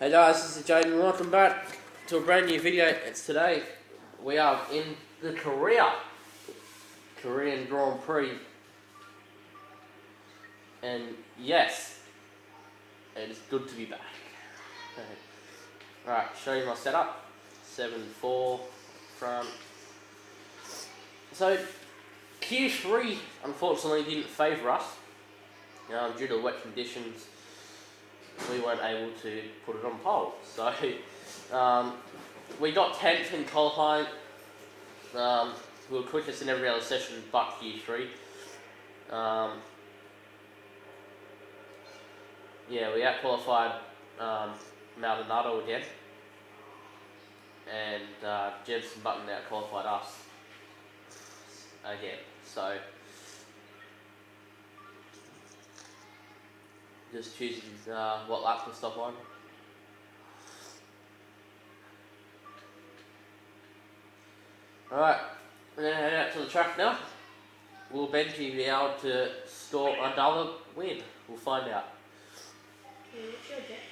Hey guys, this is Jaden. Welcome back to a brand new video. It's today. We are in the Korean Grand Prix, and yes, it is good to be back. Alright, show you my setup. 7-4 front. So Q3 unfortunately didn't favour us. Due to wet conditions, we weren't able to put it on pole. So we got 10th in qualifying. We were quickest in every other session but Q3. We out-qualified Maldonado again. And Jensen Button out-qualified us again. So just choosing what lap to stop on. Alright, we're going to head out to the track now. Will Benji be able to score another win? We'll find out. Okay, what's your objective?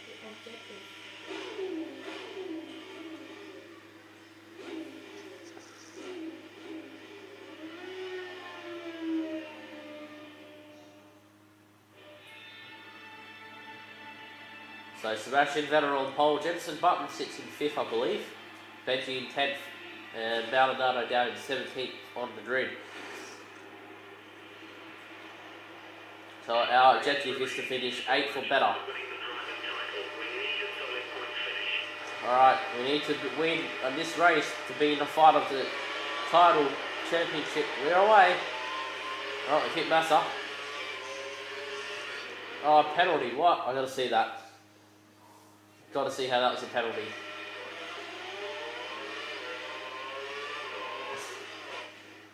So Sebastian Vettel on pole, Jensen Button sits in 5th, I believe. Benji in 10th, and Maldonado down in 17th on the grid. So our objective is to finish 8th or better. Alright, we need to win on this race to be in the fight of the title championship. We're away. Oh, we hit Massa. Oh, penalty, what? I gotta see that. Got to see how that was a penalty.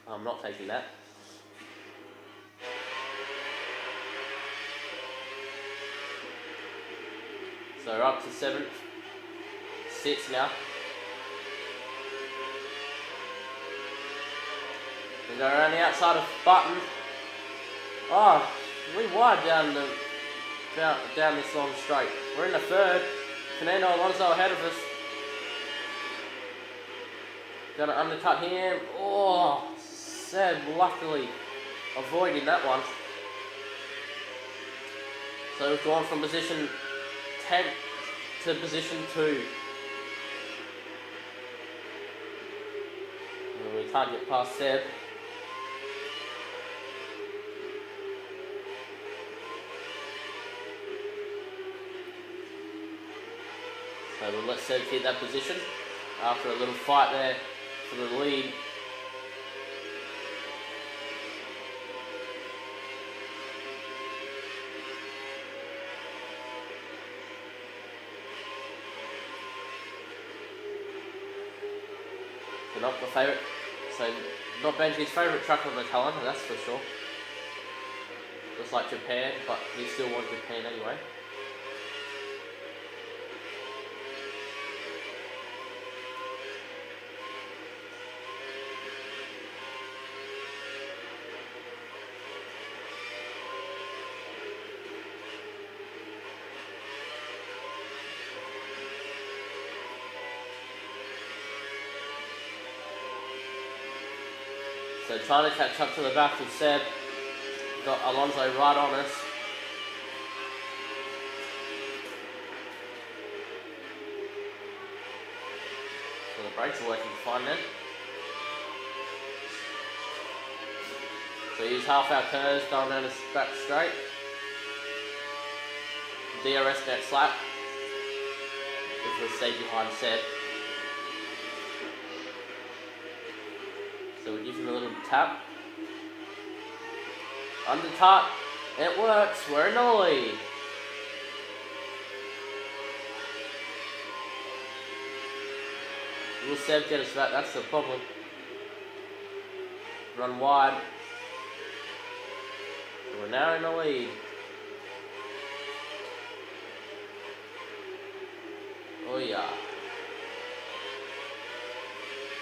I'm not taking that. So we're up to 7th. 6th now. We go around the outside of Button. Oh, we wide down this long straight. We're in the 3rd. Fernando Alonso ahead of us. Gonna undercut him. Oh, Seb luckily avoiding that one. So we've gone from position 10 to position 2. And we can't get past Seb. So we'll let Seb keep that position after a little fight there for the lead. So not my favourite, so not Benji's favourite track on the calendar, that's for sure. Just like Japan, but he still wants Japan anyway. So trying to catch up to the back of Seb. Got Alonso right on us. So the brakes are working fine then. So use half our curves going down the back straight. DRS next lap. If we stay behind Seb. So we give him a little tap. Undercut. It works. We're in the lead. Will Seb get us back? That's the problem. Run wide. We're now in the lead. Oh yeah.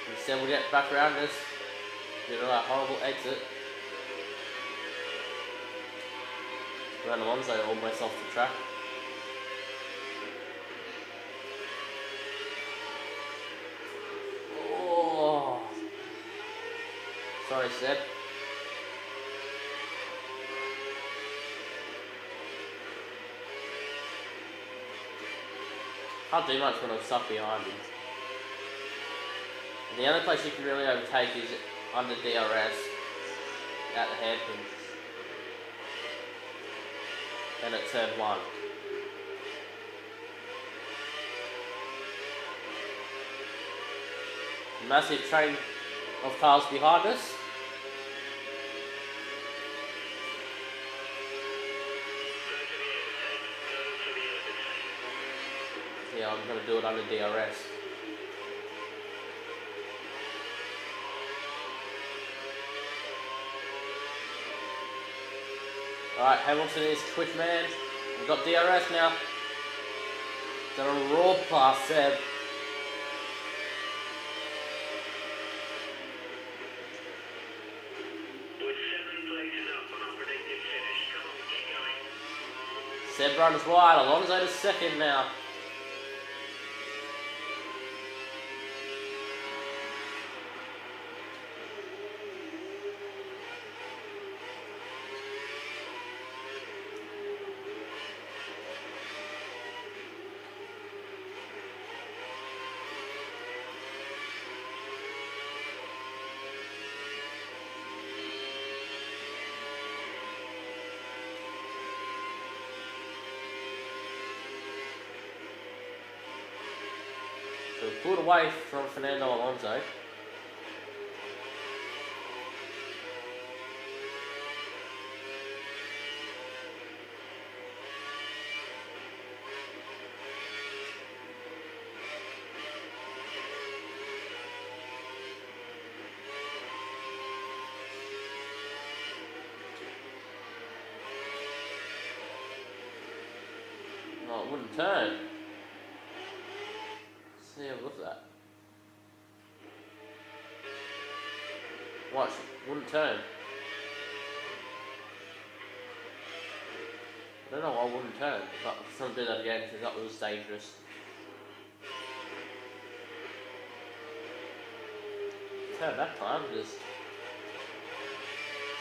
And Seb will get back around us. Did that horrible exit. Ran Alonso almost off the track. Sorry, Seb. Can't do much when I'm stuck behind him. And the only place you can really overtake is under DRS at the hairpin. And at turn 1. Massive train of cars behind us. Yeah, I'm going to do it under DRS. Alright, Hamilton is quick man. We've got DRS now. Done a raw past Seb. Seb runs wide, Alonso to second now. So pulled away from Fernando Alonso. Oh, it wouldn't turn. Yeah, look at that. Watch, wouldn't turn. I don't know why I wouldn't turn, but I'm going to do that again because that was dangerous. Turned that time, just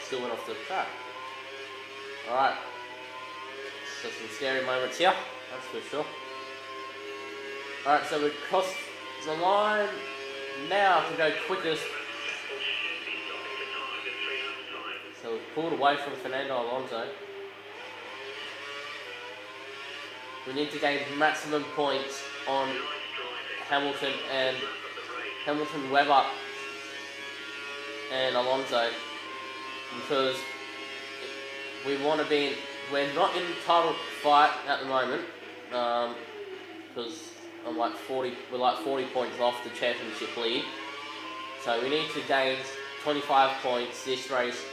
still went off the track. Alright, so some scary moments here, that's for sure. Alright, so we crossed the line now to go quickest. So we've pulled away from Fernando Alonso. We need to gain maximum points on Hamilton, Webber and Alonso, because we want to be. We're not in a title fight at the moment, because we're like 40 points off the championship lead. So we need to gain 25 points this race,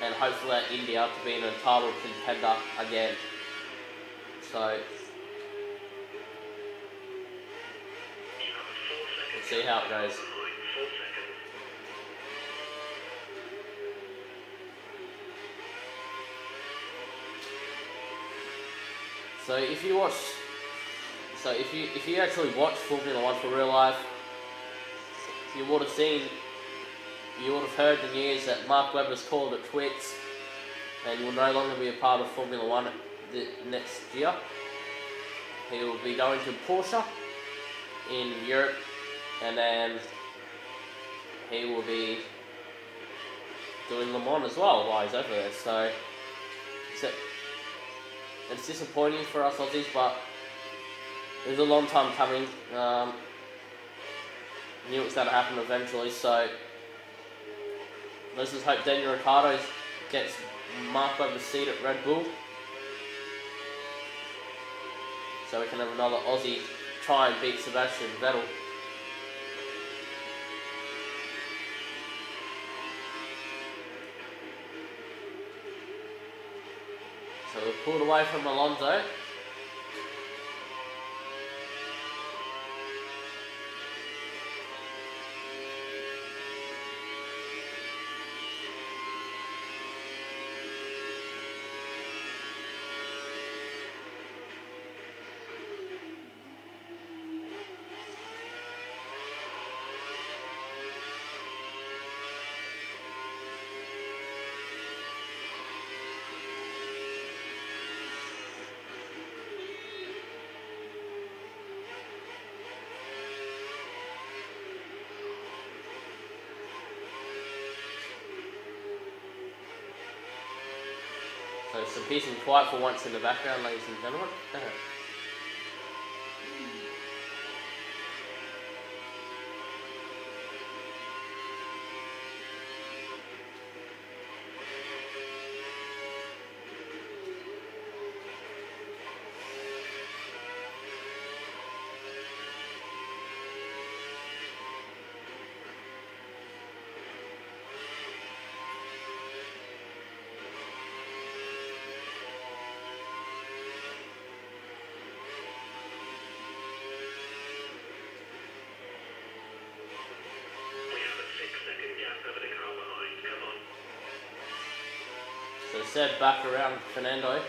and hopefully at India to be in a title contender again. So we'll see how it goes. So if you actually watch Formula 1 for real life, you would have heard the news that Mark Webber's called it quits and will no longer be a part of Formula 1 next year. He will be going to Porsche in Europe, and then he will be doing Le Mans as well while he's over there. So it's disappointing for us Aussies, but it was a long time coming. Knew it was going to happen eventually, so let's just hope Daniel Ricciardo gets Mark Webber's seat at Red Bull, so we can have another Aussie try and beat Sebastian Vettel. So we've pulled away from Alonso. peace and quiet for once in the background, ladies and gentlemen. So Seb back around Fernando.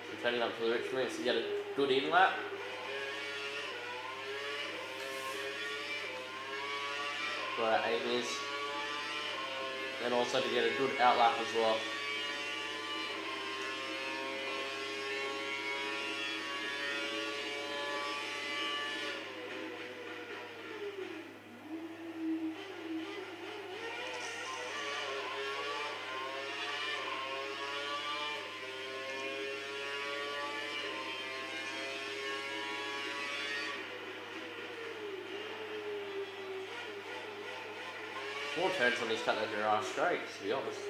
So turning up to the rich links to get a good in lap. Where our aim is. And also to get a good out lap as well. More turns on these cut than there are straights, to be honest.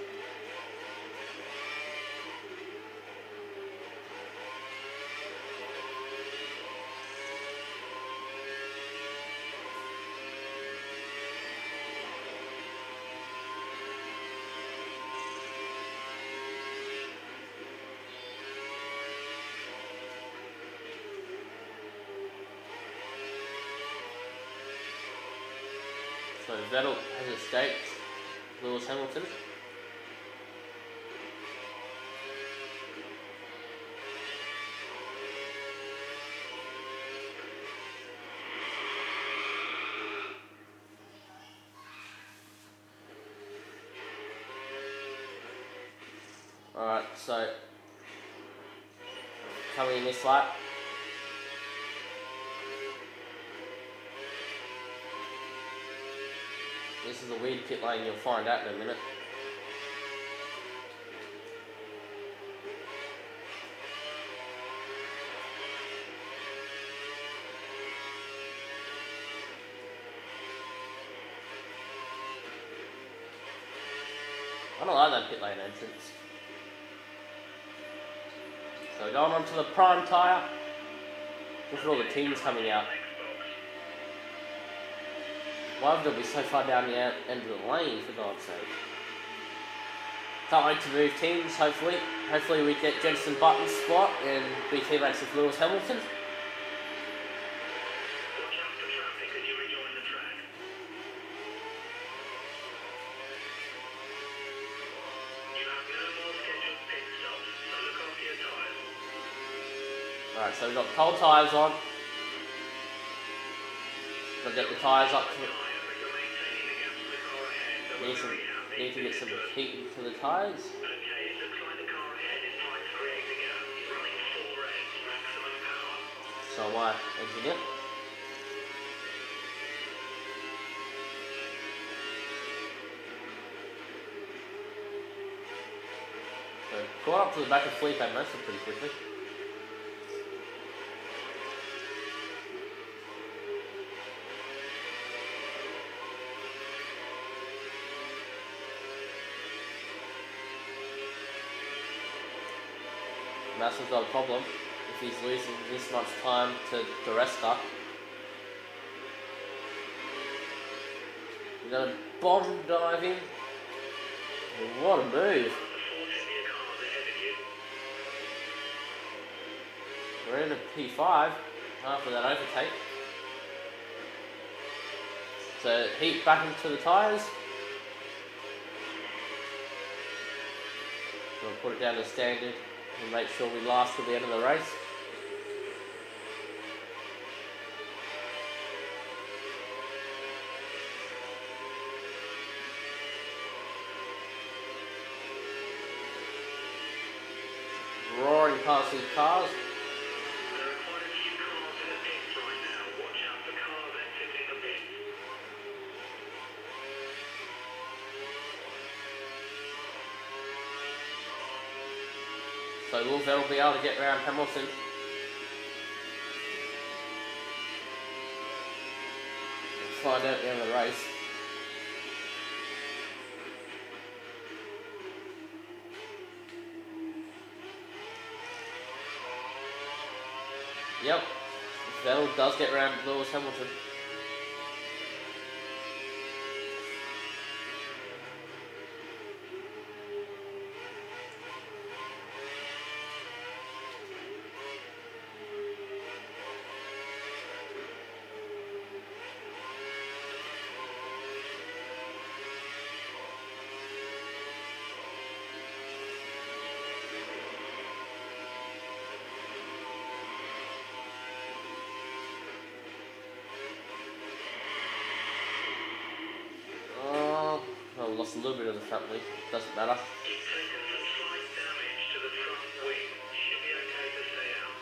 So Vettel has escaped Lewis Hamilton. Alright, so coming in this lap. This is a weird pit lane, you'll find out in a minute. I don't like that pit lane entrance. So going on to the prime tyre. Look at all the teams coming out. Why would they be so far down the end of the lane, for God's sake? Can't wait to move teams, hopefully. Hopefully we get Jenson Button's spot and be teammates with Lewis Hamilton. Alright, so we've got cold tyres on. Got to get the tyres up to need to get some heat into the tyres. So am I, engineer. So caught up to the back of Felipe Massa pretty quickly. Massa's got a problem if he's losing this much time to Resta. We're going to bomb dive in. What a move. We're in a P5 after that overtake. So heat back into the tyres. We'll put it down to standard and make sure we last till the end of the race. Roaring past these cars. So will Vettel be able to get around Hamilton? Let's find out at the end of the race. Yep, Vettel does get around Lewis Hamilton. Lost a little bit of the front wing, doesn't matter. He's taken some slight damage to the front wing. Should be okay to stay out.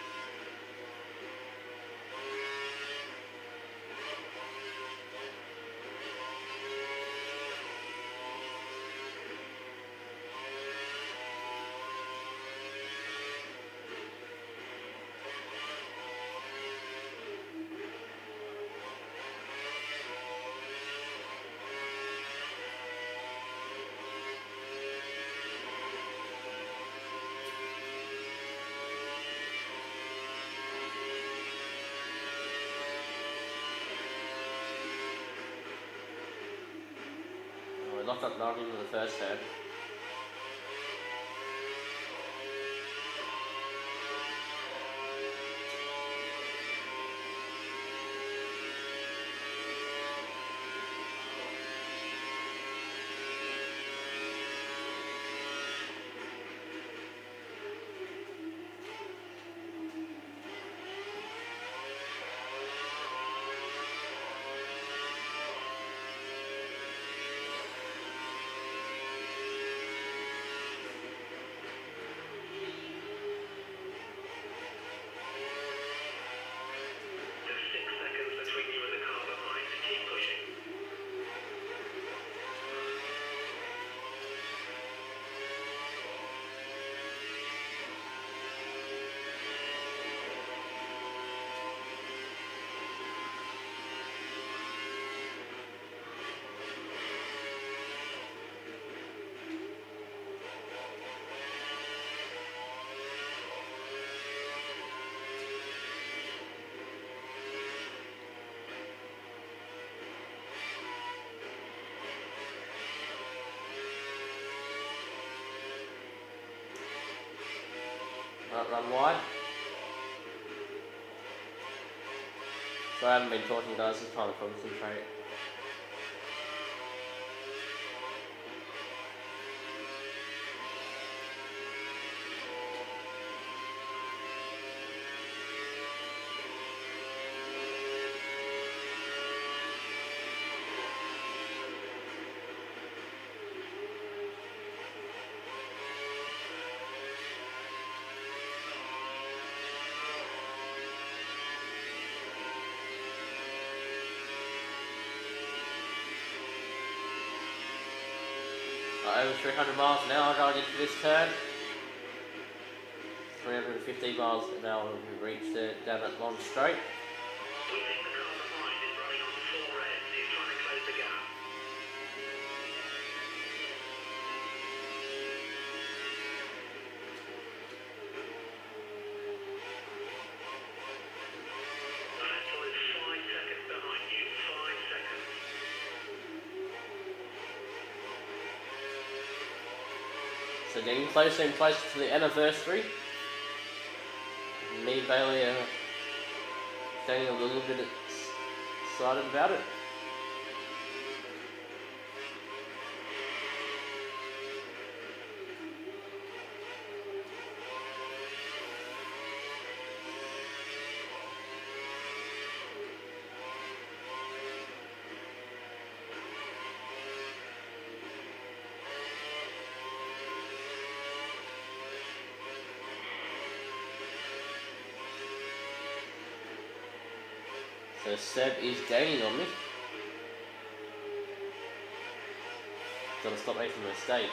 We locked up 90 in the first turn. Run wide. So I haven't been talking, guys, just trying to concentrate. Over 300 miles an hour going into this turn. 350 miles an hour when we reach down that long straight. We think the car behind is running on 4 ends. He's trying to close the gap. Vettel is 5 seconds behind you. 5 seconds. So getting closer and closer to the anniversary. Me and Bailey are getting a little bit excited about it. So Seb is gaining on me. Gotta stop making mistakes.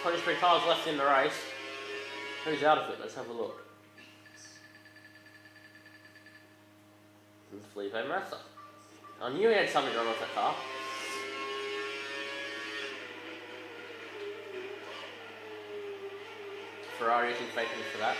23 cars left in the race. Who's out of it? Let's have a look. Felipe Massa. I knew he had something wrong with that car. Ferrari isn't thanking me for that.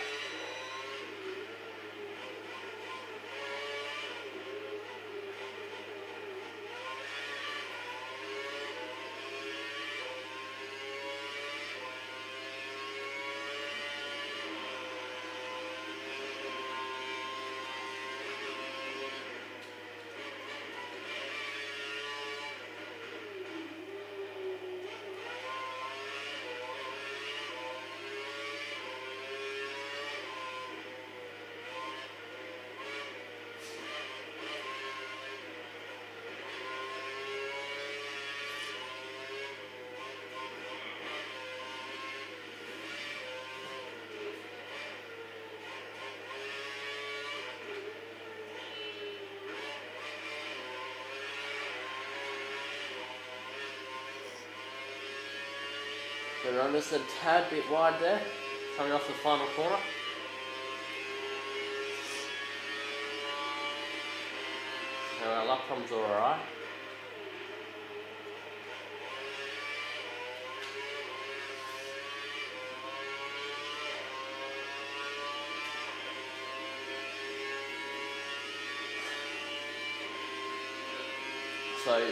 So run just a tad bit wide there, coming off the final corner. So our lap time's alright. So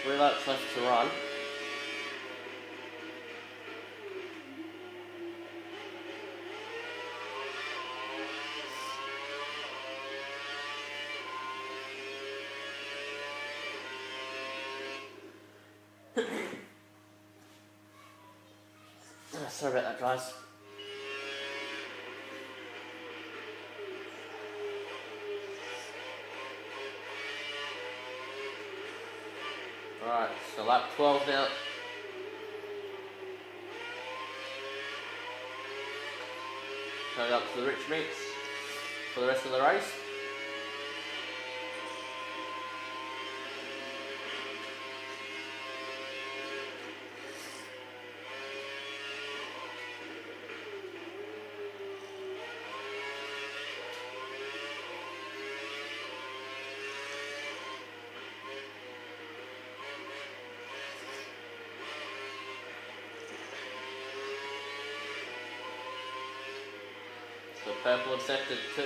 3 laps left to run. Sorry about that, guys. Alright, so lap 12 now. Going up to the rich mix for the rest of the race. So purple in sector 2.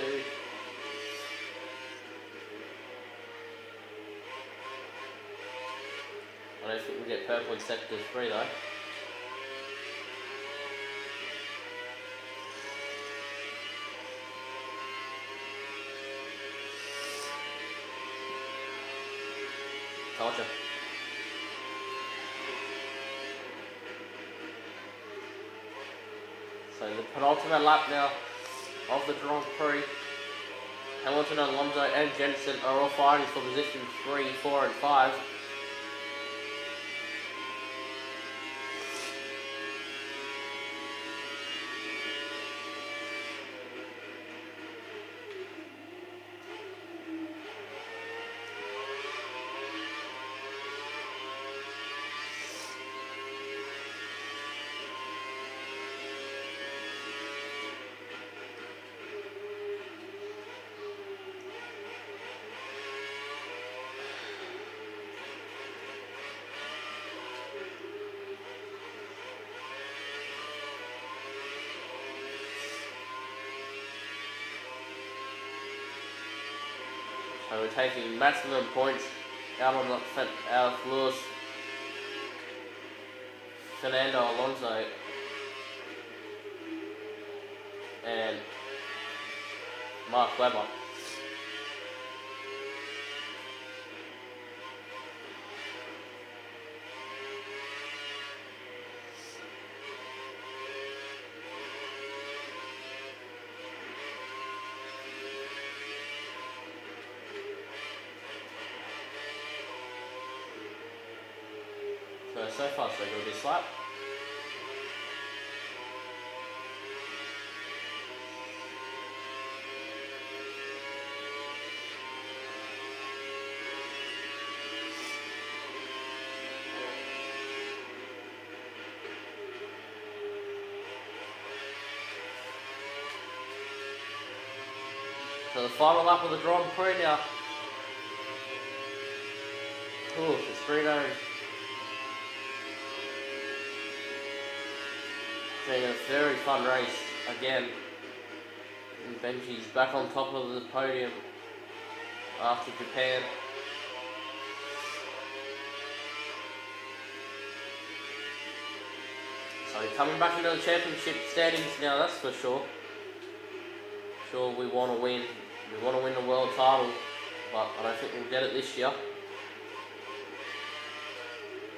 I don't think we get purple in sector 3 though. Told you. So the penultimate lap now of the Grand Prix. Hamilton, Alonso and Jensen are all fighting for position 3, 4 and 5. So we're taking maximum points out on out of Lewis, Fernando Alonso and Mark Webber. So far so good this lap. So the final lap of the Grand Prix now. Ooh, it's green on. Being a very fun race again. And Benji's back on top of the podium after Japan. So coming back into the championship standings now, that's for sure. Sure, we want to win. We want to win the world title, but I don't think we'll get it this year.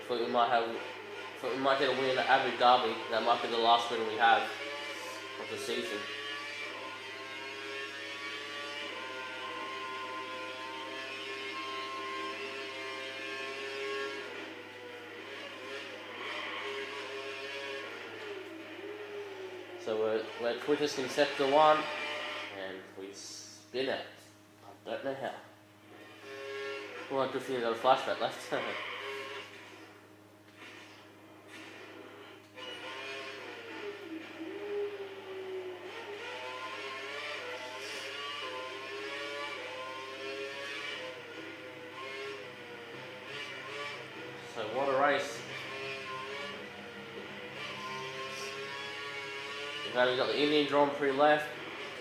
Thought we might get a win at Abu Dhabi. That might be the last win we have of the season. So we're Twitter's in sector 1 and we spin it. I don't know how. Well, good thing I got a flashback left. So what a race. We've only got the Indian Grand Prix left,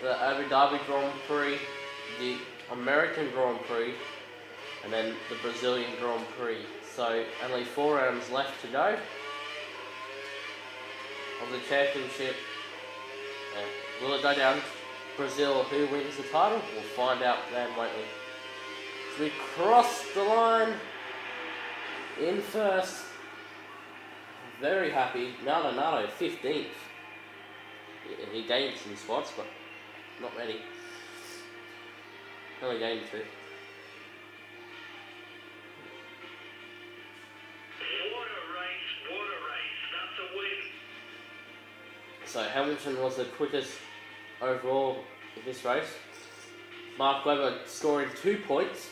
the Abu Dhabi Grand Prix, the American Grand Prix, and then the Brazilian Grand Prix. So only 4 rounds left to go of the championship. Will it go down to Brazil? Who wins the title? We'll find out then, won't we? So we cross the line in first. Very happy. Maldonado 15th. He gained some spots, but not many. Only gained 2. What a race, that's a win. So Hamilton was the quickest overall in this race. Mark Webber scoring 2 points.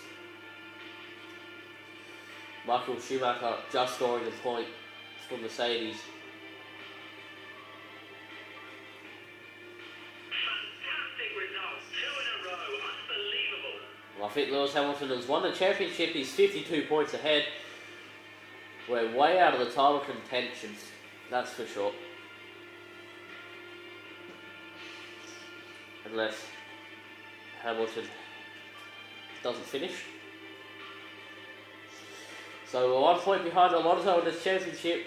Michael Schumacher just scoring a point for Mercedes. I think Lewis Hamilton has won the championship. He's 52 points ahead. We're way out of the title contentions, that's for sure. Unless Hamilton doesn't finish. So we're 1 point behind Alonso in this championship.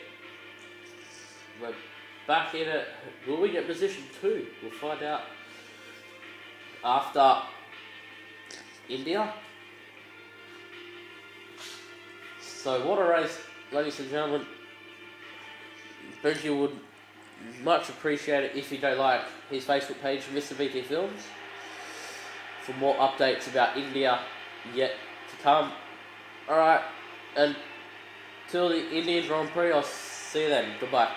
We're back in it. Will we get position 2? We'll find out after India. So what a race, ladies and gentlemen. Benji would much appreciate it if you go like his Facebook page, Mr. BT Films, for more updates about India yet to come. Alright, and till the Indian Grand Prix, I'll see you then. Goodbye.